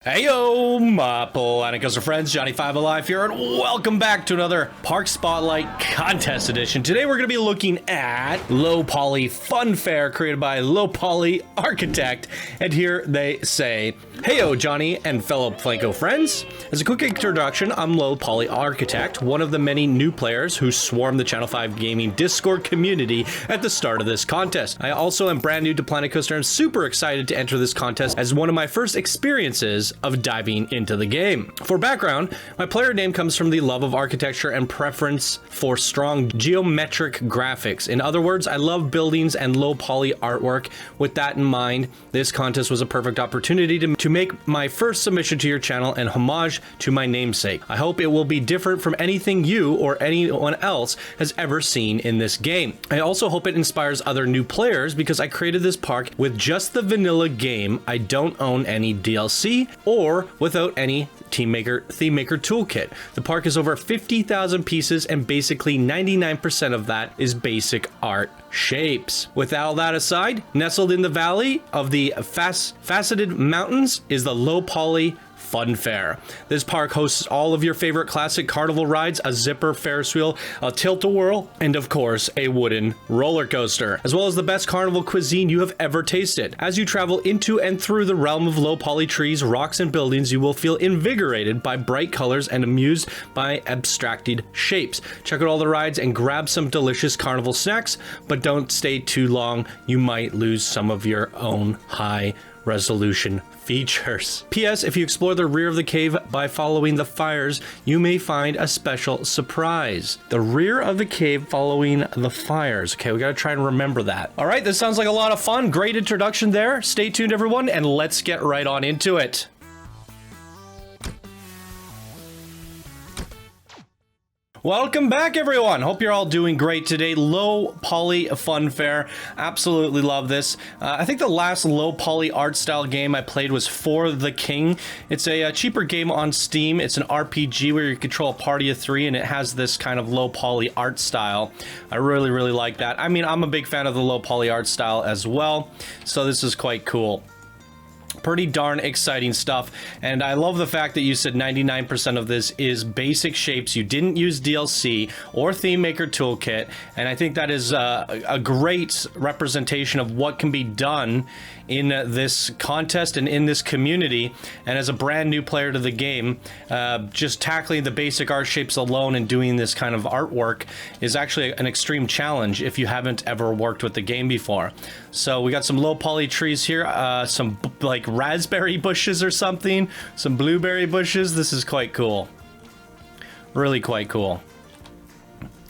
Heyo, my Planet Coaster friends, Johnny 5 Alive here, and welcome back to another Park Spotlight Contest Edition. Today we're going to be looking at Low Poly Fun Fair created by Low Poly Architect, and here they say, heyo, Johnny and fellow Flanco friends. As a quick introduction, I'm Low Poly Architect, one of the many new players who swarmed the Channel 5 Gaming Discord community at the start of this contest. I also am brand new to Planet Coaster and super excited to enter this contest as one of my first experiences of diving into the game. For background, my player name comes from the love of architecture and preference for strong geometric graphics. In other words, I love buildings and low poly artwork. With that in mind, this contest was a perfect opportunity to make my first submission to your channel and homage to my namesake. I hope it will be different from anything you or anyone else has ever seen in this game. I also hope it inspires other new players because I created this park with just the vanilla game. I don't own any DLC or without any theme maker toolkit. The park is over 50,000 pieces and basically 99% of that is basic art shapes. With all that aside, nestled in the valley of the faceted mountains is the Low Poly Fun Fair. This park hosts all of your favorite classic carnival rides, a zipper Ferris wheel, a tilt-a-whirl, and of course, a wooden roller coaster, as well as the best carnival cuisine you have ever tasted. As you travel into and through the realm of low poly trees, rocks, and buildings, you will feel invigorated by bright colors and amused by abstracted shapes. Check out all the rides and grab some delicious carnival snacks, but don't stay too long. You might lose some of your own high resolution features. P.S. If you explore the rear of the cave by following the fires, you may find a special surprise. The rear of the cave following the fires. Okay, we gotta try and remember that. All right, this sounds like a lot of fun. Great introduction there. Stay tuned, everyone, and let's get right on into it. Welcome back, everyone. Hope you're all doing great today. Low Poly Fun Fair. Absolutely love this. I think the last low poly art style game I played was For the King. It's a cheaper game on Steam. It's an RPG where you control a party of 3 and it has this kind of low poly art style. I really like that. I mean, I'm a big fan of the low poly art style as well, so this is quite cool. Pretty darn exciting stuff, and I love the fact that you said 99% of this is basic shapes. You didn't use DLC or theme maker toolkit, and I think that is a great representation of what can be done in this contest and in this community. And as a brand new player to the game, just tackling the basic art shapes alone and doing this kind of artwork is actually an extreme challenge if you haven't ever worked with the game before. So we got some low poly trees here, some like raspberry bushes or something, some blueberry bushes. This is quite cool. Really quite cool.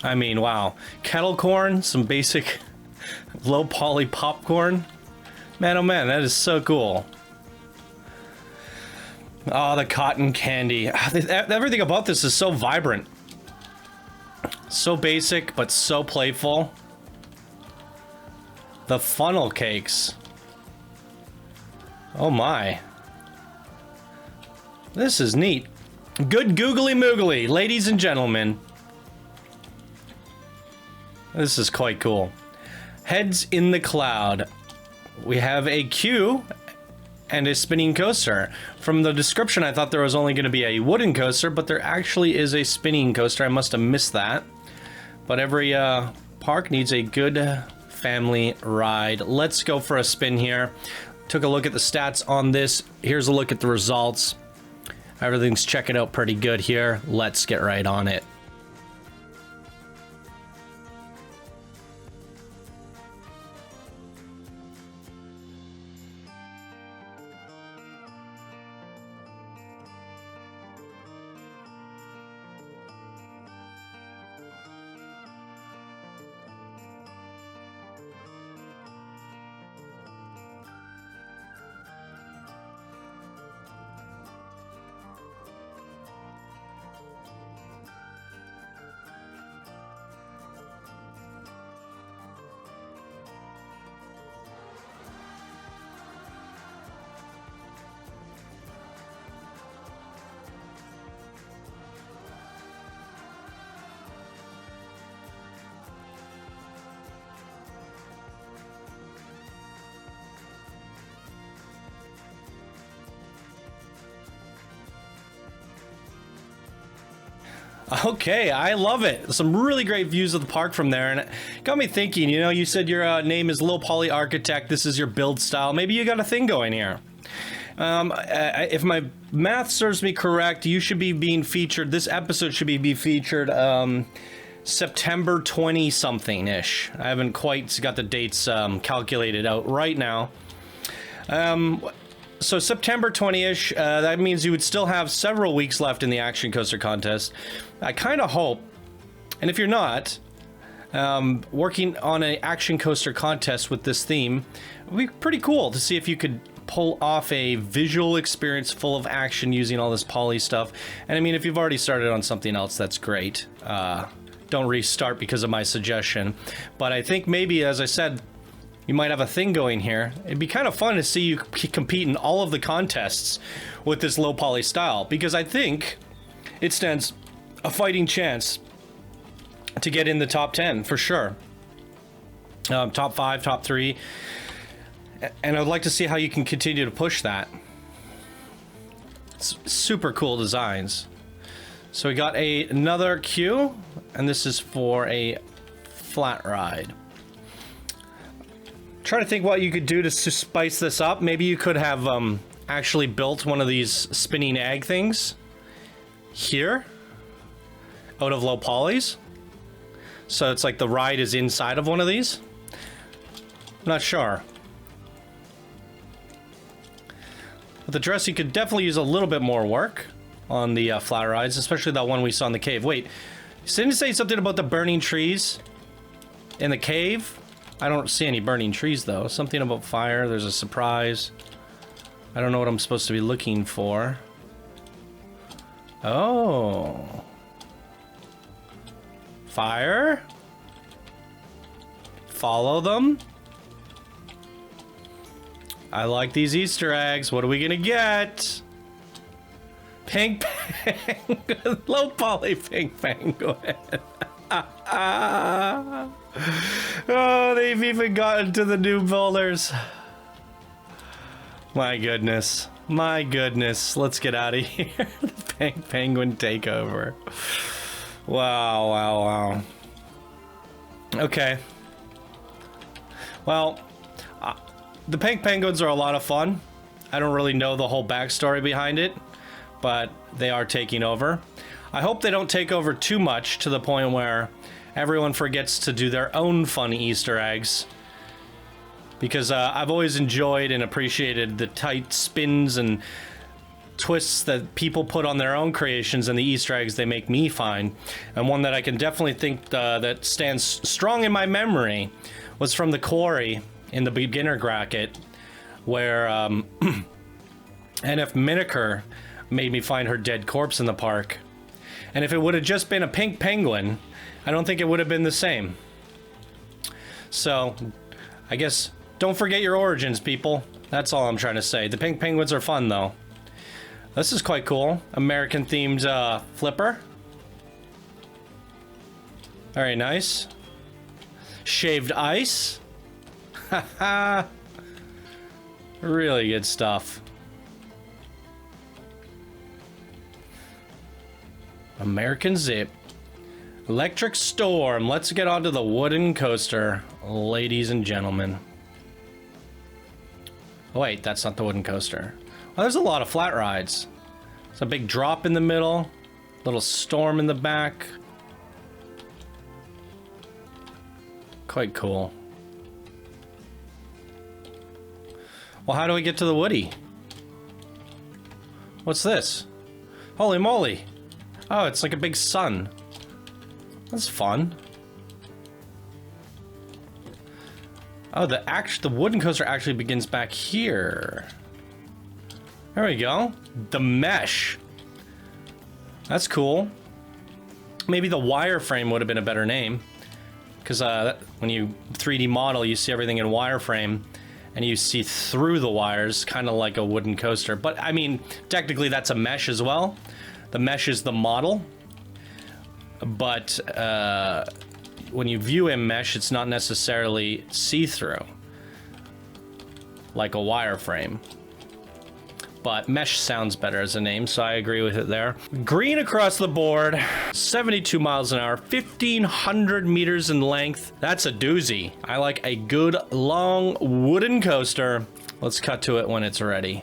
I mean, wow. Kettle corn, some basic low poly popcorn. Man, oh man, that is so cool. Oh, the cotton candy. Everything about this is so vibrant. So basic, but so playful. The funnel cakes. Oh my. This is neat. Good googly moogly, ladies and gentlemen. This is quite cool. Heads in the cloud. We have a queue and a spinning coaster. From the description, I thought there was only going to be a wooden coaster, but there actually is a spinning coaster. I must have missed that. But every park needs a good family ride. Let's go for a spin here. Took a look at the stats on this. Here's a look at the results. Everything's checking out pretty good here. Let's get right on it. Okay, I love it. Some really great views of the park from there, and it got me thinking, you know, you said your name is Low Poly Architect, this is your build style. Maybe you got a thing going here. If my math serves me correct, you should be being featured, this episode should be featured September 20-something-ish. I haven't quite got the dates calculated out right now. So September 20-ish, that means you would still have several weeks left in the Action Coaster Contest. I kind of hope, and if you're not, working on an Action Coaster Contest with this theme, it would be pretty cool to see if you could pull off a visual experience full of action using all this poly stuff. And I mean, if you've already started on something else, that's great. Don't restart because of my suggestion. But I think maybe, as I said, you might have a thing going here. It'd be kind of fun to see you compete in all of the contests with this low poly style, because I think it stands a fighting chance to get in the top 10 for sure. Top 5, top 3. And I'd like to see how you can continue to push that. It's super cool designs. So we got another queue, and this is for a flat ride. Trying to think what you could do to spice this up. Maybe you could have actually built one of these spinning egg things here out of low polys. So it's like the ride is inside of one of these. I'm not sure. With the dress, you could definitely use a little bit more work on the flat rides, especially that one we saw in the cave. Wait, didn't it say something about the burning trees in the cave? I don't see any burning trees, though. Something about fire. There's a surprise. I don't know what I'm supposed to be looking for. Oh. Fire? Follow them? I like these Easter eggs. What are we gonna get? Pink Penguin. Low poly Pink Penguin. Oh, they've even gotten to the new boulders. My goodness. My goodness. Let's get out of here. The Pink Penguin takeover. Wow, wow, wow. Okay. Well, the Pink Penguins are a lot of fun. I don't really know the whole backstory behind it, but they are taking over. I hope they don't take over too much to the point where everyone forgets to do their own fun Easter eggs. Because I've always enjoyed and appreciated the tight spins and twists that people put on their own creations and the Easter eggs they make me find. And one that I can definitely think that stands strong in my memory was from the quarry in the beginner bracket, where NF Miniker made me find her dead corpse in the park. And if it would have just been a pink penguin, I don't think it would have been the same. So, I guess, don't forget your origins, people. That's all I'm trying to say. The pink penguins are fun, though. This is quite cool. American-themed flipper. Very nice. Shaved ice. Haha. Really good stuff. American Zip. Electric Storm. Let's get onto the wooden coaster, ladies and gentlemen. Oh, wait, that's not the wooden coaster. Oh, there's a lot of flat rides. There's a big drop in the middle. Little storm in the back. Quite cool. Well, how do we get to the Woody? What's this? Holy moly. Oh, it's like a big sun. That's fun. Oh, the wooden coaster actually begins back here. There we go. The mesh. That's cool. Maybe the wireframe would have been a better name. Because when you 3D model, you see everything in wireframe. And you see through the wires, kind of like a wooden coaster. But, I mean, technically that's a mesh as well. The mesh is the model. But when you view a mesh, it's not necessarily see-through. Like a wireframe. but Mesh sounds better as a name, so I agree with it there. Green across the board, 72 miles an hour, 1,500 meters in length. That's a doozy. I like a good long wooden coaster. Let's cut to it when it's ready.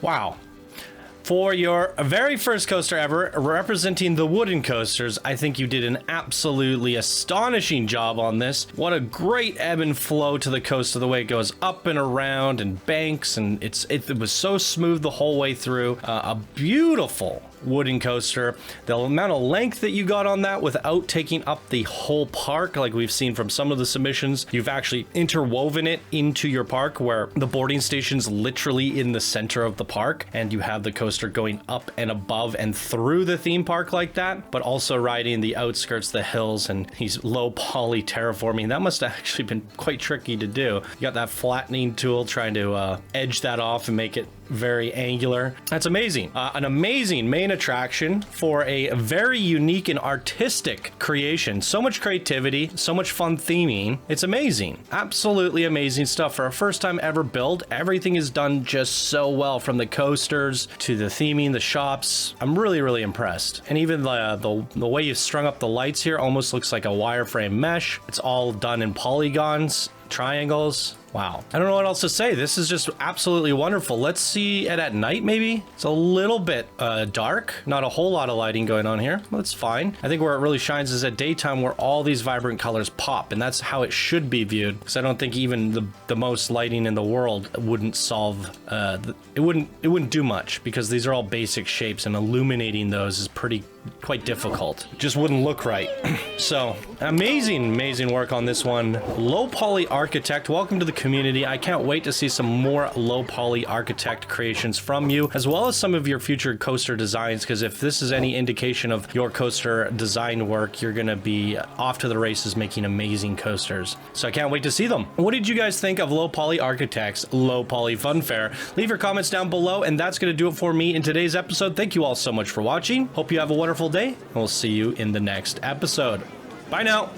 Wow. For your very first coaster ever, representing the wooden coasters, I think you did an absolutely astonishing job on this. What a great ebb and flow to the coaster, the way it goes up and around and banks, and it was so smooth the whole way through. A beautiful wooden coaster. The amount of length that you got on that without taking up the whole park, like we've seen from some of the submissions, you've actually interwoven it into your park where the boarding station's literally in the center of the park, and you have the coaster going up and above and through the theme park like that, but also riding the outskirts, the hills, and he's low poly terraforming. That must have actually been quite tricky to do. You got that flattening tool trying to edge that off and make it very angular. That's amazing. An amazing main attraction for a very unique and artistic creation. So much creativity, so much fun theming. It's amazing. Absolutely amazing stuff. For a first time ever build, everything is done just so well, from the coasters to the theming, the shops. I'm really, really impressed. And even the way you strung up the lights here almost looks like a wireframe mesh. It's all done in polygons, triangles. Wow. I don't know what else to say. This is just absolutely wonderful. Let's see it at night, maybe. It's a little bit dark. Not a whole lot of lighting going on here. That's fine. I think where it really shines is at daytime, where all these vibrant colors pop, and that's how it should be viewed. Because I don't think even the most lighting in the world wouldn't solve, it wouldn't do much, because these are all basic shapes, and illuminating those is quite difficult. It just wouldn't look right. So amazing work on this one. Low Poly Architect, welcome to the community. I can't wait to see some more Low Poly Architect creations from you, as well as some of your future coaster designs, because if this is any indication of your coaster design work, you're gonna be off to the races making amazing coasters. So I can't wait to see them. What did you guys think of Low Poly Architect's Low Poly Funfair? Leave your comments down below, and that's gonna do it for me in today's episode. Thank you all so much for watching. Hope you have a wonderful day, and we'll see you in the next episode. Bye now.